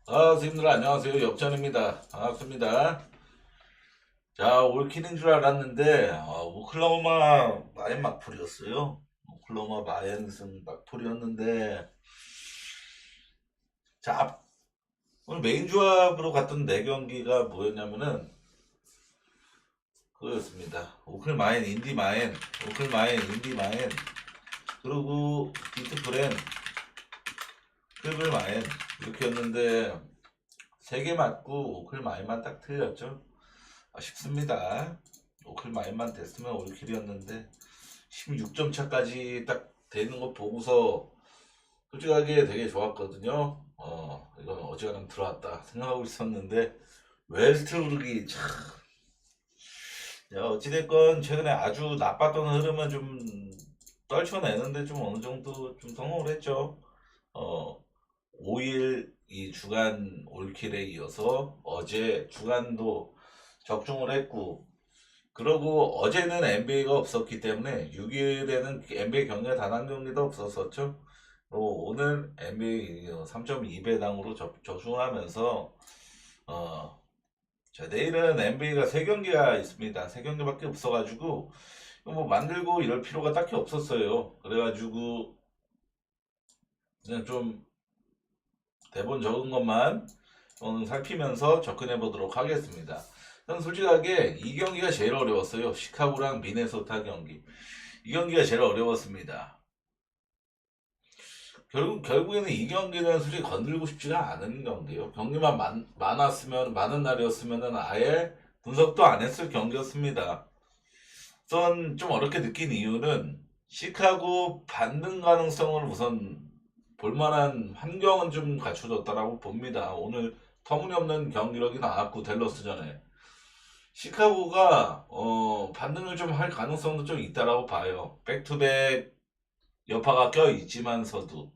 선생님들 안녕하세요. 역전입니다. 반갑습니다. 자, 올킬인 줄 알았는데, 오클라호마 마인 막풀이었어요. 오클라호마 마인은 막풀이었는데, 자, 오늘 메인 조합으로 갔던 네 경기가 뭐였냐면은, 그거였습니다. 오클 마인, 인디 마인, 오클 마인, 인디 마인, 그리고 비트 브랜, 클블 마인, 이렇게였는데, 세 개 맞고 오클 마인만 딱 틀렸죠. 아쉽습니다. 오클 마인만 됐으면 올킬이었는데 16점 차까지 딱 되는 거 보고서 솔직하게 되게 좋았거든요. 이건 어지간하면 들어왔다 생각하고 있었는데 웨스트브룩이 참, 야, 어찌됐건 최근에 아주 나빴던 흐름은 좀 떨쳐내는데 좀 어느 정도 좀 성공을 했죠. 어, 5일 이 주간 올킬에 이어서 어제 주간도 적중을 했고, 그러고 어제는 NBA가 없었기 때문에 6일에는 NBA 경기가 단 한 경기도 없었었죠. 오늘 NBA 3.2배당으로 적중을 하면서 자, 내일은 NBA가 3경기가 있습니다. 3경기밖에 없어가지고 뭐 만들고 이럴 필요가 딱히 없었어요. 그래가지고 그냥 좀 대본 적은 것만 오늘 살피면서 접근해 보도록 하겠습니다. 저는 솔직하게 이 경기가 제일 어려웠어요. 시카고랑 미네소타 경기. 이 경기가 제일 어려웠습니다. 결국에는 이 경기는 솔직히 건들고 싶지가 않은 경기예요. 경기만 많았으면, 많은 날이었으면 아예 분석도 안 했을 경기였습니다. 전 좀 어렵게 느낀 이유는 시카고 반등 가능성을 우선 볼만한 환경은 좀 갖춰졌다라고 봅니다. 오늘 터무니없는 경기력이 나왔고 댈러스전에 시카고가 반등을 좀 할 가능성도 좀 있다라고 봐요. 백투백 여파가 껴 있지만서도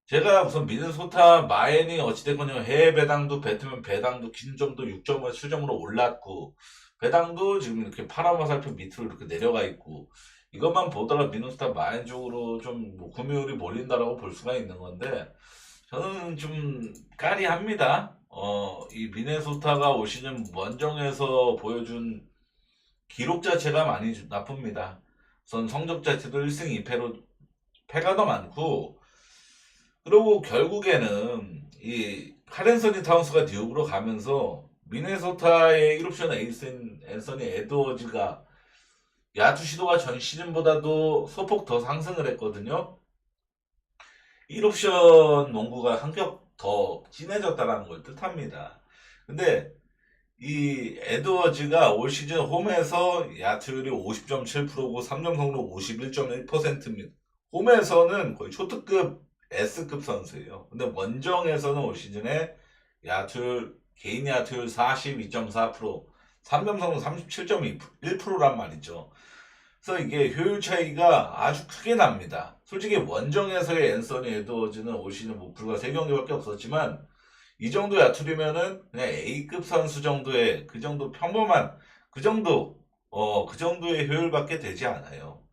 제가 우선 미네소타 마인이 어찌됐건 해외 배당도 배트면 배당도 기준점도 6점을 수점으로 올랐고 배당도 지금 이렇게 파라마살표 밑으로 이렇게 내려가 있고 이것만 보더라도 미네소타 마인 쪽으로 좀뭐 구매율이 몰린다라고 볼 수가 있는 건데 저는 좀 까리합니다. 이 미네소타가 올 시즌 원정에서 보여준 기록 자체가 많이 나쁩니다. 우선 성적 자체도 1승 2패로 패가 더 많고 그리고 결국에는 이 카렌서니 타운스가 뉴욕으로 가면서 미네소타의 1옵션 에이스인 앤서니 에드워즈가 야투 시도가 전 시즌보다도 소폭 더 상승을 했거든요. 1옵션 농구가 한격 더 진해졌다는 걸 뜻합니다. 근데 이 에드워즈가 올 시즌 홈에서 야투율이 50.7%고 3점 성공 51.1%입니다. 홈에서는 거의 초특급 S급 선수예요. 근데 원정에서는 올 시즌에 야투율 개인 야투율 42.4%, 3점 성공 37.1%란 말이죠. 그래서 이게 효율 차이가 아주 크게 납니다. 솔직히 원정에서의 앤서니 에드워즈는 올 시즌 뭐 불과 3경기밖에 없었지만 이 정도 야투리면은 그냥 A급 선수 정도의 그 정도 평범한 그 정도 그 정도의 효율밖에 되지 않아요.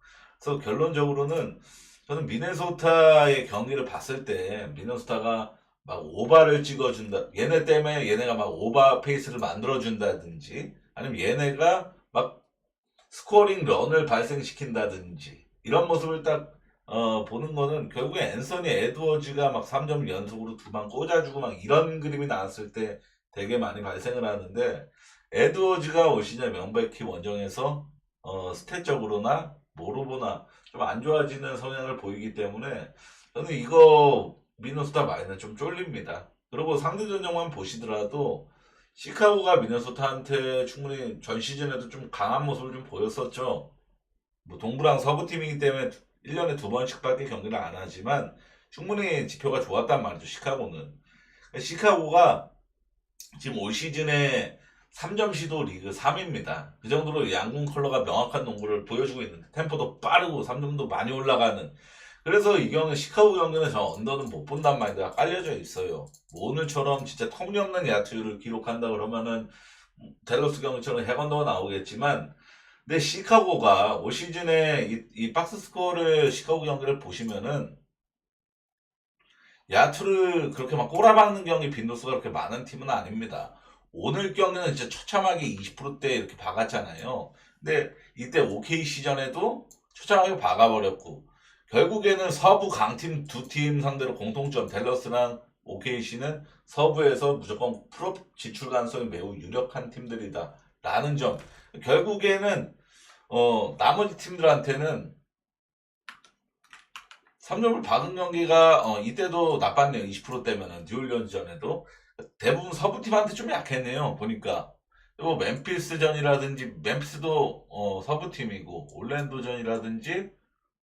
그래서 결론적으로는 저는 미네소타의 경기를 봤을 때 미네소타가 막 오바를 찍어준다. 얘네 때문에 얘네가 막 오바 페이스를 만들어준다든지 아니면 얘네가 막 스코어링 런을 발생시킨다든지 이런 모습을 딱 보는 거는 결국에 앤서니 에드워즈가 막 3점 연속으로 두 방 꽂아주고 막 이런 그림이 나왔을 때 되게 많이 발생을 하는데 에드워즈가 올 시즌 명백히 원정에서 스탯적으로나 모로보나 좀 안 좋아지는 성향을 보이기 때문에 저는 이거 미네소타 마이는 좀 쫄립니다. 그리고 상대 전적만 보시더라도 시카고가 미네소타한테 충분히 전 시즌에도 좀 강한 모습을 좀 보였었죠. 뭐 동부랑 서부 팀이기 때문에 1년에 두 번씩밖에 경기를 안 하지만 충분히 지표가 좋았단 말이죠. 시카고는. 시카고가 지금 올 시즌에 3점 시도 리그 3위입니다. 그 정도로 양궁 컬러가 명확한 농구를 보여주고 있는데 템포도 빠르고 3점도 많이 올라가는 그래서 이 경우 시카고 경기는 저 언더는 못 본단 말이야 깔려져 있어요. 뭐 오늘처럼 진짜 터무니없는 야투를 기록한다 그러면은 댈러스 경기처럼 핵언더가 나오겠지만 근데 시카고가 올 시즌에 이 박스 스코어를 시카고 경기를 보시면은 야투를 그렇게 막 꼬라박는 경기 빈도수가 그렇게 많은 팀은 아닙니다. 오늘 경기는 진짜 처참하게 20%대 이렇게 박았잖아요. 근데 이때 OKC전에도 처참하게 박아버렸고, 결국에는 서부 강팀 두 팀 상대로 공통점, 댈러스랑 OKC는 서부에서 무조건 풀업 진출 가능성이 매우 유력한 팀들이다 라는 점. 결국에는 나머지 팀들한테는 3점을 박은 경기가 이때도 나빴네요. 20%대면은 뉴올리언즈전에도 대부분 서부팀한테 좀 약했네요. 보니까 뭐 멤피스전이라든지, 멤피스도 서부팀이고, 올랜도전이라든지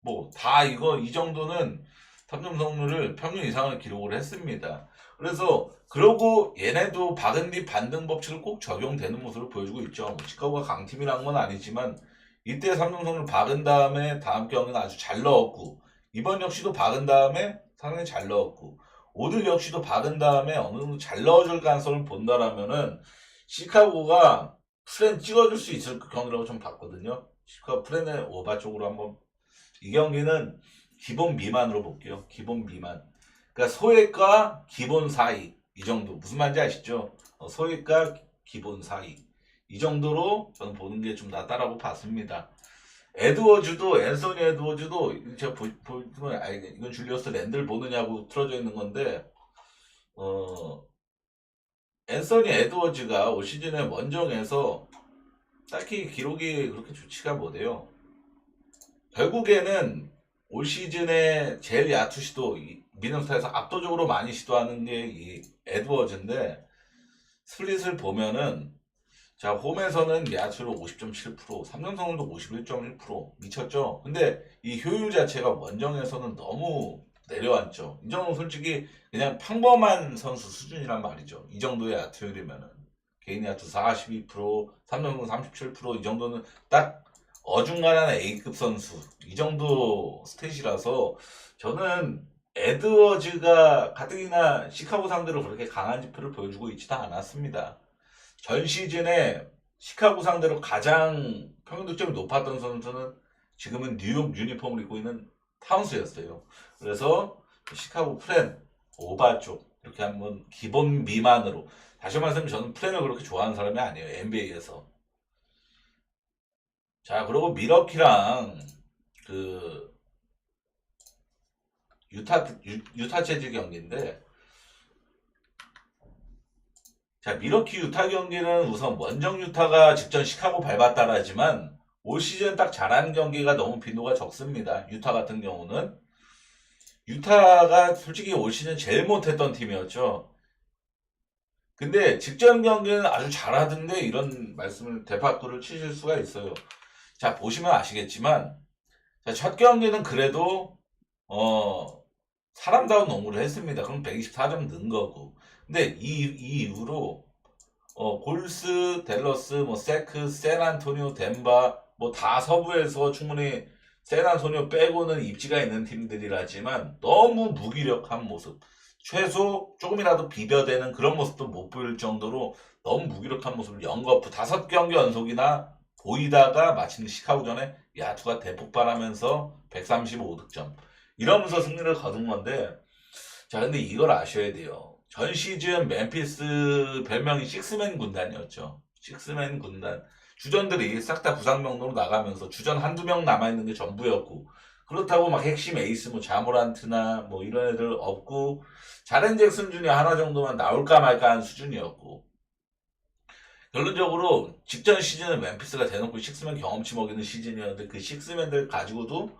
뭐 다 이거 이 정도는 3점 성률을 평균 이상을 기록을 했습니다. 그래서 그러고 얘네도 박은 뒤 반등 법칙을 꼭 적용되는 모습을 보여주고 있죠. 뭐 시카고가 강팀이란 건 아니지만 이때 3점 성률 박은 다음에 다음 경기는 아주 잘 넣었고, 이번 역시도 박은 다음에 상당히 잘 넣었고, 오늘 역시도 박은 다음에 어느 정도 잘 넣어줄 가능성을 본다라면은 시카고가 프렌 찍어줄 수 있을 경기라고 좀 봤거든요. 시카고 프렌의 오바 쪽으로 한번, 이 경기는 기본 미만으로 볼게요. 기본 미만. 그러니까 소액과 기본 사이 이 정도. 무슨 말인지 아시죠? 소액과 기본 사이 이 정도로 저는 보는 게 좀 낫다라고 봤습니다. 에드워즈도, 앤서니 에드워즈도 제가 보면 이건 줄리어스 랜들 보느냐고 틀어져 있는 건데, 앤서니 에드워즈가 올 시즌에 원정에서 딱히 기록이 그렇게 좋지가 못해요. 결국에는 올 시즌에 제일 야투 시도, 미네소타에서 압도적으로 많이 시도하는 게 이 에드워즈인데, 스플릿을 보면은 자, 홈에서는 야투로 50.7%, 3점 성공도 51.1%, 미쳤죠? 근데 이 효율 자체가 원정에서는 너무 내려왔죠. 이 정도는 솔직히 그냥 평범한 선수 수준이란 말이죠. 이 정도의 야투율이면은. 개인 야투 42%, 3점 성공 37%, 이 정도는 딱 어중간한 A급 선수. 이 정도 스탯이라서 저는 에드워즈가 가뜩이나 시카고 상대로 그렇게 강한 지표를 보여주고 있지도 않았습니다. 전 시즌에 시카고 상대로 가장 평균 득점이 높았던 선수는 지금은 뉴욕 유니폼을 입고 있는 타운스였어요. 그래서 시카고 프렌 오바 쪽 이렇게 한번 기본 미만으로, 다시 말하면 저는 프렌을 그렇게 좋아하는 사람이 아니에요. NBA에서. 자, 그리고 미러키랑 그 유타 재즈 경기인데, 자, 미러키 유타 경기는 우선 원정 유타가 직전 시카고 밟았다라지만 올 시즌 딱 잘하는 경기가 너무 빈도가 적습니다. 유타 같은 경우는 유타가 솔직히 올 시즌 제일 못했던 팀이었죠. 근데 직전 경기는 아주 잘하던데 이런 말씀을 대파꾸를 치실 수가 있어요. 자, 보시면 아시겠지만, 자, 첫 경기는 그래도 사람다운 농구를 했습니다. 그럼 124점 넣은 거고. 근데 이 이후로 골스, 댈러스, 뭐 세크, 샌안토니오, 덴바 뭐 다 서부에서 충분히 샌안토니오 빼고는 입지가 있는 팀들이라지만 너무 무기력한 모습, 최소 조금이라도 비벼대는 그런 모습도 못 보일 정도로 너무 무기력한 모습을 연거푸 5경기 연속이나 보이다가 마침 시카고전에 야투가 대폭발하면서 135득점 이러면서 승리를 거둔 건데, 자, 근데 이걸 아셔야 돼요. 전 시즌 멤피스 별명이 식스맨 군단이었죠. 식스맨 군단. 주전들이 싹 다 부상 명도로 나가면서 주전 한두 명 남아있는 게 전부였고, 그렇다고 막 핵심 에이스 뭐 자모란트나 뭐 이런 애들 없고, 자렌 잭슨 중에 하나 정도만 나올까 말까 한 수준이었고, 결론적으로 직전 시즌은 멤피스가 대놓고 식스맨 경험치 먹이는 시즌이었는데, 그 식스맨들 가지고도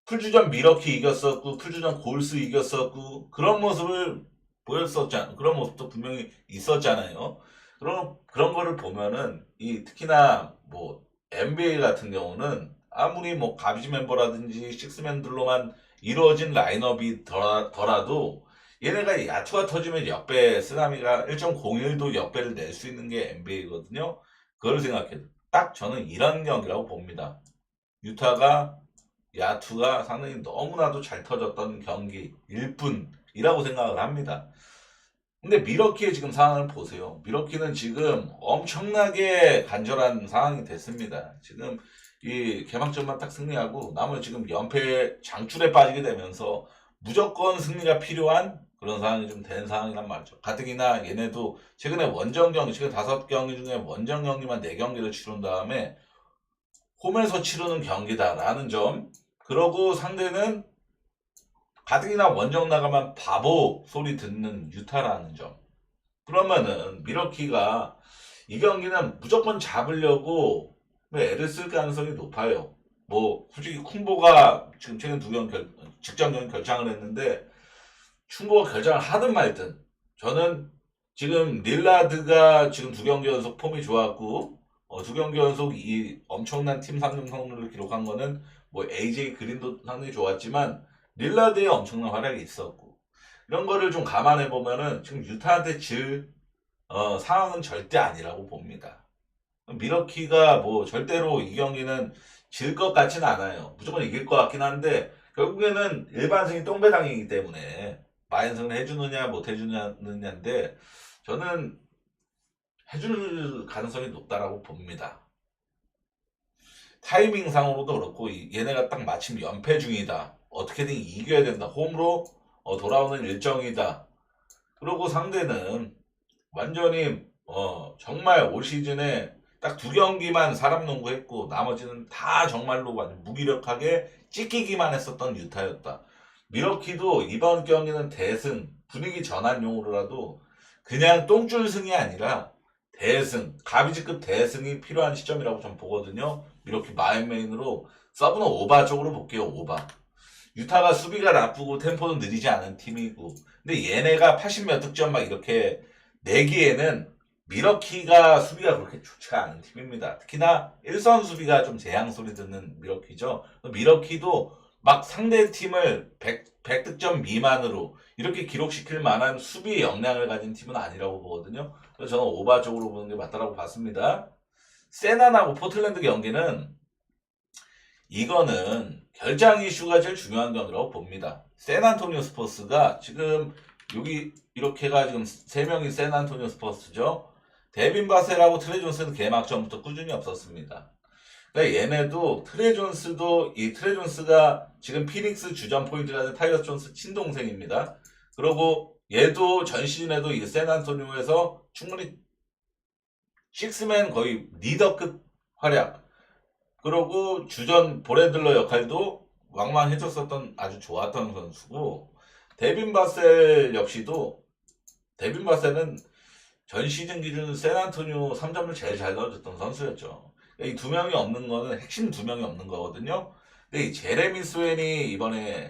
풀주전 미러키 이겼었고, 풀주전 골스 이겼었고, 그런 모습을 보였었잖아. 그런 모습도 분명히 있었잖아요. 그런 거를 보면은, 특히나 뭐, NBA 같은 경우는 아무리 뭐, 가비지 멤버라든지 식스맨들로만 이루어진 라인업이 더라도, 얘네가 야투가 터지면 역배, 쓰나미가 1.01도 역배를 낼 수 있는 게 NBA거든요. 그걸 생각해도. 딱 저는 이런 경기라고 봅니다. 유타가 야투가 상당히 너무나도 잘 터졌던 경기일 뿐이라고 생각을 합니다. 근데 미러키의 지금 상황을 보세요. 미러키는 지금 엄청나게 간절한 상황이 됐습니다. 지금 이 개막전만 딱 승리하고 나머지 지금 연패 장출에 빠지게 되면서 무조건 승리가 필요한 그런 상황이 좀 된 상황이란 말이죠. 가뜩이나 얘네도 최근에 원정 경기, 최근 5경기 중에 원정 경기만 4경기를 치른 다음에 홈에서 치르는 경기다라는 점. 그러고 상대는 가뜩이나 원정 나가면 바보 소리 듣는 유타라는 점. 그러면은 미러키가 이 경기는 무조건 잡으려고 애를 쓸 가능성이 높아요. 뭐 솔직히 쿵보가 지금 최근 2경기 직전 경기 결장을 했는데 쿵보가 결장을 하든 말든 저는 지금 릴라드가 지금 2경기 연속 폼이 좋았고 2경기 연속 이 엄청난 팀 3점 성공률을 기록한 거는 뭐 AJ 그린도 상당히 좋았지만 릴라드의 엄청난 활약이 있었고 이런 거를 좀 감안해 보면은 지금 유타한테 질 상황은 절대 아니라고 봅니다. 미러키가 뭐 절대로 이 경기는 질 것 같지는 않아요. 무조건 이길 것 같긴 한데 결국에는 일반승이 똥배당이기 때문에 마인승을 해주느냐 못 해주느냐인데 저는 해줄 가능성이 높다라고 봅니다. 타이밍상으로도 그렇고 얘네가 딱 마침 연패 중이다. 어떻게든 이겨야 된다. 홈으로 돌아오는 일정이다. 그리고 상대는 완전히 정말 올 시즌에 딱 2경기만 사람 농구했고 나머지는 다 정말로 완전 무기력하게 찢기기만 했었던 유타였다. 미러키도 이번 경기는 대승 분위기 전환용으로라도 그냥 똥줄승이 아니라 대승 가비지급 대승이 필요한 시점이라고 전 보거든요. 미러키 마인메인으로 서브는 오바 쪽으로 볼게요. 오바. 유타가 수비가 나쁘고 템포는 느리지 않은 팀이고 근데 얘네가 80몇 득점 막 이렇게 내기에는 미러키가 수비가 그렇게 좋지가 않은 팀입니다. 특히나 1선 수비가 좀 재앙 소리 듣는 미러키죠. 미러키도 막 상대 팀을 100득점 미만으로 이렇게 기록시킬 만한 수비 역량을 가진 팀은 아니라고 보거든요. 그래서 저는 오바 쪽으로 보는 게 맞다라고 봤습니다. 세난하고 포틀랜드 경기는 이거는 결장 이슈가 제일 중요한 경기라고 봅니다. 샌안토니오 스퍼스가 지금 여기 이렇게 해가지고 3명이 샌안토니오 스퍼스죠. 데빈 바셀하고 트레 존스는 개막 전부터 꾸준히 없었습니다. 그러니까 얘네도 트레 존스도 이 트레 존스가 지금 피닉스 주전 포인트가 된 타이러스 존스 친동생입니다. 그리고 얘도 전 시즌에도 이 샌안토니오에서 충분히 식스맨 거의 리더급 활약 그리고 주전 보레들러 역할도 왕왕해줬었던 아주 좋았던 선수고 데빈 바셀 역시도 데빈 바셀은 전 시즌 기준 샌안토니오 3점을 제일 잘 넣어줬던 선수였죠. 이 2명이 없는 거는 핵심 2명이 없는 거거든요. 근데 이 제레미 스웬이 이번에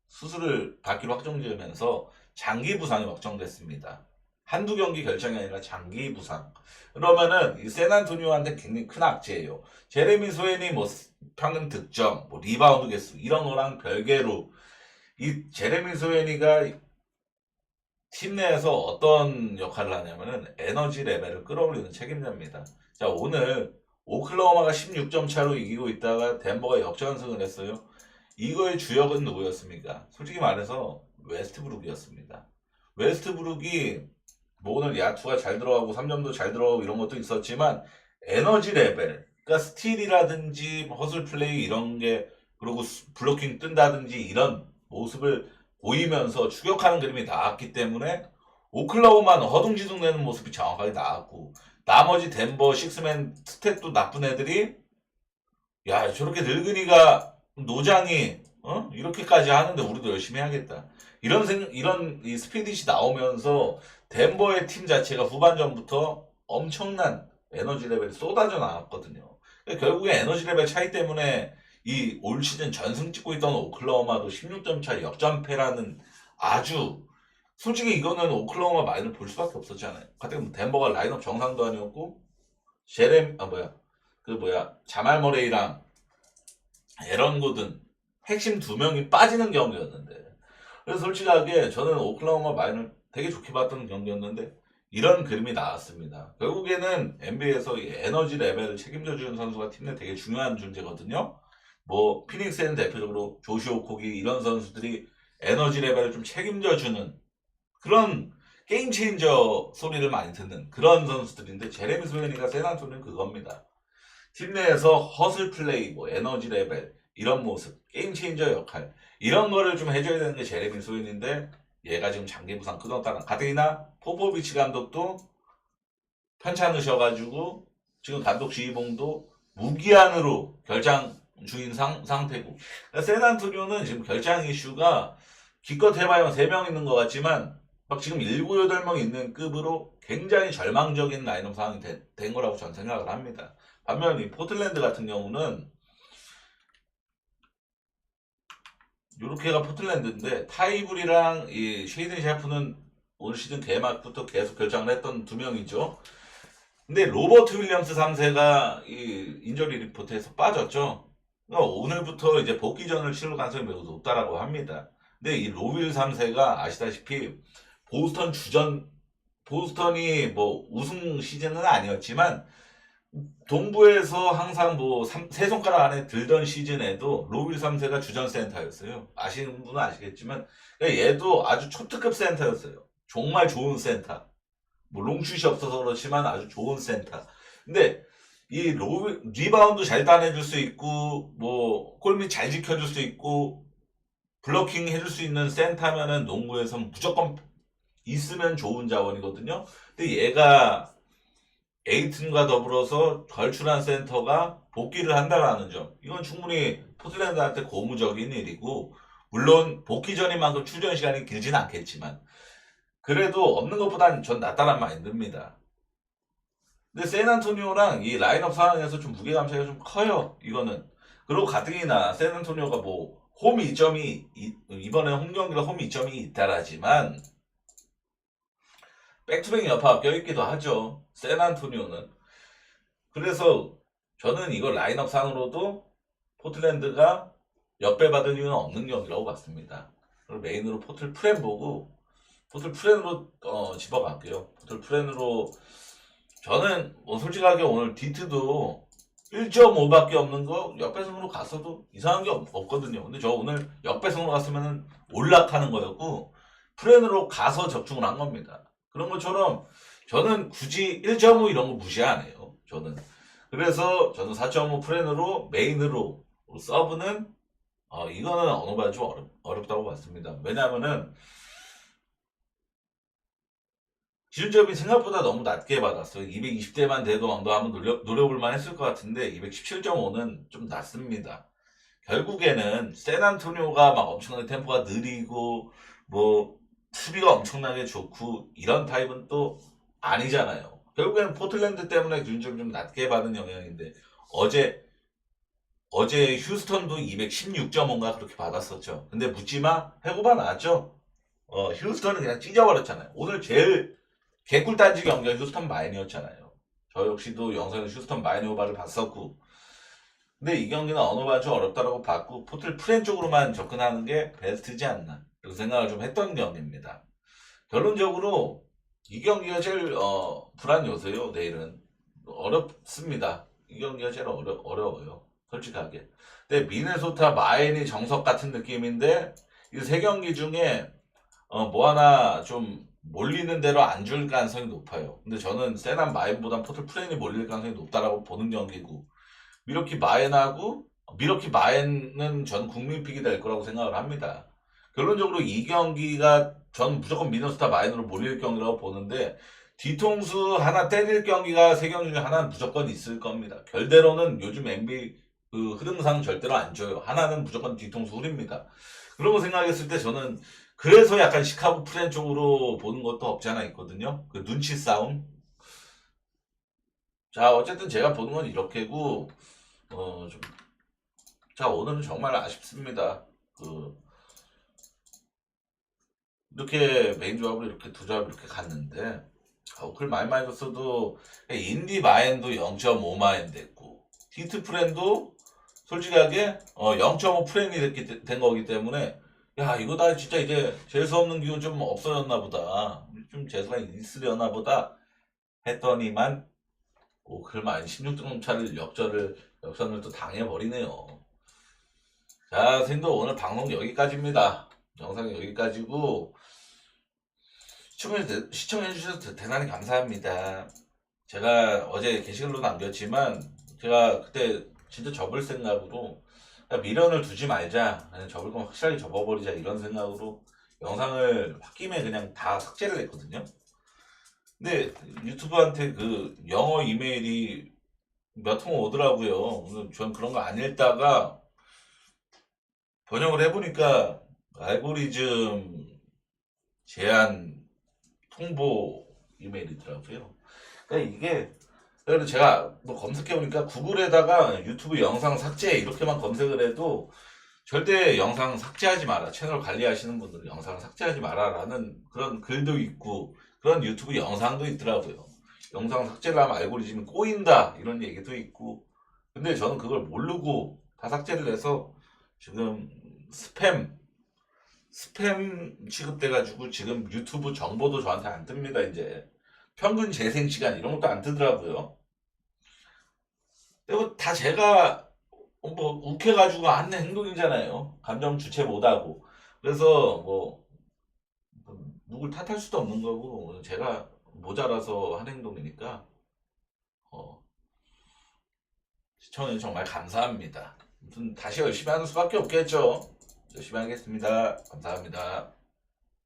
수술을 받기로 확정지으면서 장기 부상이 확정됐습니다. 한두 경기 결정이 아니라 장기 부상. 그러면은 이 샌안토니오한테 굉장히 큰 악재예요. 제레미 소엔이 뭐 평균 득점, 뭐 리바운드 개수 이런 거랑 별개로 이 제레미 소엔이가 팀 내에서 어떤 역할을 하냐면은 에너지 레벨을 끌어올리는 책임자입니다. 자, 오늘 오클라호마가 16점 차로 이기고 있다가 덴버가 역전승을 했어요. 이거의 주역은 누구였습니까? 솔직히 말해서 웨스트브룩이었습니다. 웨스트브룩이 뭐 오늘 야투가 잘 들어가고 3점도 잘 들어가고 이런 것도 있었지만 에너지 레벨, 그러니까 스틸이라든지 허슬 플레이 이런 게 그리고 블로킹 뜬다든지 이런 모습을 보이면서 추격하는 그림이 나왔기 때문에 오클라호마는 허둥지둥 내는 모습이 정확하게 나왔고 나머지 덴버 식스맨 스탯도 나쁜 애들이 야 저렇게 늙은이가 노장이 이렇게까지 하는데 우리도 열심히 해야겠다. 이런 이 스피릿이 나오면서 덴버의 팀 자체가 후반전부터 엄청난 에너지 레벨이 쏟아져 나왔거든요. 그러니까 결국에 에너지 레벨 차이 때문에 이 올 시즌 전승 찍고 있던 오클라호마도 16점 차 역전패라는 아주 솔직히 이거는 오클라호마 마인을 볼 수밖에 없었잖아요. 가뜩 덴버가 라인업 정상도 아니었고 자말 머레이랑 에런 고든 핵심 2명이 빠지는 경기였는데 그래서 솔직하게 저는 오클라호마 마인을 되게 좋게 봤던 경기였는데 이런 그림이 나왔습니다. 결국에는 NBA에서 이 에너지 레벨을 책임져주는 선수가 팀 내 되게 중요한 존재거든요. 뭐 피닉스에는 대표적으로 조시 오콕이 이런 선수들이 에너지 레벨을 좀 책임져주는 그런 게임 체인저 소리를 많이 듣는 그런 선수들인데 제레미 소연이가 샌안토니오는 그겁니다. 팀 내에서 허슬 플레이, 뭐 에너지 레벨 이런 모습, 게임 체인저 역할 이런 거를 좀 해줘야 되는 게 제레미 소연인데 얘가 지금 장기 부상 끊었다는. 가뜩이나 포포비치 감독도 편찮으셔가지고 지금 감독 지휘봉도 무기한으로 결장 중인 상태고. 그러니까 샌안토니오는 지금 결장 이슈가 기껏 해봐야 3명 있는 것 같지만 막 지금 7, 8명 있는 급으로 굉장히 절망적인 라인업 상황이 된 거라고 저는 생각을 합니다. 반면 이 포틀랜드 같은 경우는 요렇게가 포틀랜드인데 타이블이랑 이 쉐이든 샤프는 올 시즌 개막부터 계속 결장을 했던 2명이죠. 근데 로버트 윌리엄스 3세가 이 인저리 리포트에서 빠졌죠. 그러니까 오늘부터 이제 복귀전을 치를 가능성이 매우 높다라고 합니다. 근데 이 로윌 3세가 아시다시피 보스턴이 뭐 우승 시즌은 아니었지만 동부에서 항상 뭐 세 손가락 안에 들던 시즌에도 로윌 3세가 주전 센터였어요. 아시는 분은 아시겠지만 그러니까 얘도 아주 초특급 센터였어요. 정말 좋은 센터. 뭐 롱슛이 없어서 그렇지만 아주 좋은 센터. 근데 이 리바운드 잘 따내줄 수 있고 뭐 골밑 잘 지켜줄 수 있고 블로킹 해줄 수 있는 센터면은 농구에서는 무조건 있으면 좋은 자원이거든요. 근데 얘가 에이튼과 더불어서 걸출한 센터가 복귀를 한다라는 점. 이건 충분히 포틀랜드한테 고무적인 일이고 물론 복귀전인 만큼 출전 시간이 길진 않겠지만 그래도 없는 것보단 전 낫다란 마인드입니다. 근데 샌안토니오랑 이 라인업 상황에서 좀 무게감 차이가 좀 커요. 이거는. 그리고 가뜩이나 샌안토니오가 뭐 홈 이점이 이번에 홈 경기라 홈 이점이 있다라지만 백투백 여파가 껴있기도 하죠. 샌안토니오는. 그래서 저는 이거 라인업 상으로도 포틀랜드가 역배받을 이유는 없는 경기라고 봤습니다. 그리고 메인으로 포틀 프렌 보고 포틀 프렌으로 집어갈게요. 포틀 프렌으로 저는 뭐 솔직하게 오늘 디트도 1.5밖에 없는 거 역배승으로 갔어도 이상한 게 없거든요. 근데 저 오늘 역배승으로 갔으면 올락하는 거였고 프렌으로 가서 적중을 한 겁니다. 그런 것처럼 저는 굳이 1.5 이런 거 무시 안 해요. 그래서 저는 4.5 프렌으로 메인으로 서브는 이거는 어느 바좀 어렵다고 봤습니다. 왜냐하면은 기준점이 생각보다 너무 낮게 받았어요. 220대만 돼도 너 한번 노려볼만 했을 것 같은데 217.5는 좀 낮습니다. 결국에는 샌안토니오가 막 엄청나게 템포가 느리고 뭐 수비가 엄청나게 좋고 이런 타입은 또 아니잖아요. 결국에는 포틀랜드 때문에 기준점이 좀 낮게 받은 영향인데 어제 휴스턴도 216.5인가 그렇게 받았었죠. 근데 묻지마 해고가 나왔죠. 휴스턴은 그냥 찢어버렸잖아요. 오늘 제일 개꿀 단지 경기가 휴스턴 마이너였잖아요. 저 역시도 영상에서 휴스턴 마이너 오바를 봤었고 근데 이 경기는 언어가 좀 어렵다고 봤고 포틀 프렌 쪽으로만 접근하는 게 베스트지 않나 이렇게 생각을 좀 했던 경기입니다. 결론적으로 이 경기가 제일 불안 요소예요. 내일은 어렵습니다. 이 경기가 제일 어려워요. 솔직하게. 근데 미네소타 마인이 정석 같은 느낌인데 이 세 경기 중에 뭐 하나 좀 몰리는 대로 안 줄 가능성이 높아요. 근데 저는 세난 마인보단 포틀 프렌이 몰릴 가능성이 높다라고 보는 경기고 미러키 마엔은 전 국민픽이 될 거라고 생각을 합니다. 결론적으로 이 경기가 전 무조건 미네소타 마인으로 몰릴 경기라고 보는데 뒤통수 하나 때릴 경기가 세 경기 중에 하나는 무조건 있을 겁니다. 결대로는 요즘 NBA 그 흐름상 절대로 안 줘요. 하나는 무조건 뒤통수 흐립니다. 그런 거 생각했을 때 저는 그래서 약간 시카고 프렌 쪽으로 보는 것도 없지 않아 있거든요. 그 눈치 싸움. 자, 어쨌든 제가 보는 건 이렇게고, 좀, 자, 오늘은 정말 아쉽습니다. 이렇게 메인 조합을 이렇게 두 조합 이렇게 갔는데, 글 많이 줬어도, 인디 마엔도 0.5 마엔 됐고, 히트 프렌도 솔직하게, 0.5 프렌이 된 거기 때문에, 야, 이거 나 진짜 이제 재수 없는 기운 좀 없어졌나 보다. 좀 재수가 있으려나 보다. 했더니만, 그만 16점 차를 역전을 또 당해버리네요. 자, 선생님들 오늘 방송 여기까지입니다. 영상 여기까지고, 시청해주셔서 대단히 감사합니다. 제가 어제 게시글로 남겼지만, 제가 그때 진짜 접을 생각으로, 미련을 두지 말자. 접을 거면 확실하게 접어버리자. 이런 생각으로 영상을 홧김에 그냥 다 삭제를 했거든요. 근데 유튜브한테 그 영어 이메일이 몇 통 오더라고요. 전 그런 거 안 읽다가 번역을 해보니까 알고리즘 제한 통보 이메일이더라고요. 그러니까 이게 그래서 제가 뭐 검색해보니까 구글에다가 유튜브 영상 삭제 이렇게만 검색을 해도 절대 영상 삭제하지 마라. 채널 관리하시는 분들은 영상 삭제하지 마라라는 그런 글도 있고 그런 유튜브 영상도 있더라고요. 영상 삭제를 하면 알고리즘이 꼬인다 이런 얘기도 있고 근데 저는 그걸 모르고 다 삭제를 해서 지금 스팸 취급돼가지고 지금 유튜브 정보도 저한테 안 뜹니다. 이제 평균 재생 시간 이런 것도 안 뜨더라고요. 이거 다 제가 뭐 욱해가지고 하는 행동이잖아요. 감정 주체 못하고. 그래서 뭐 누굴 탓할 수도 없는 거고 제가 모자라서 한 행동이니까 어, 시청해 정말 감사합니다. 아무튼 다시 열심히 하는 수밖에 없겠죠. 열심히 하겠습니다. 감사합니다.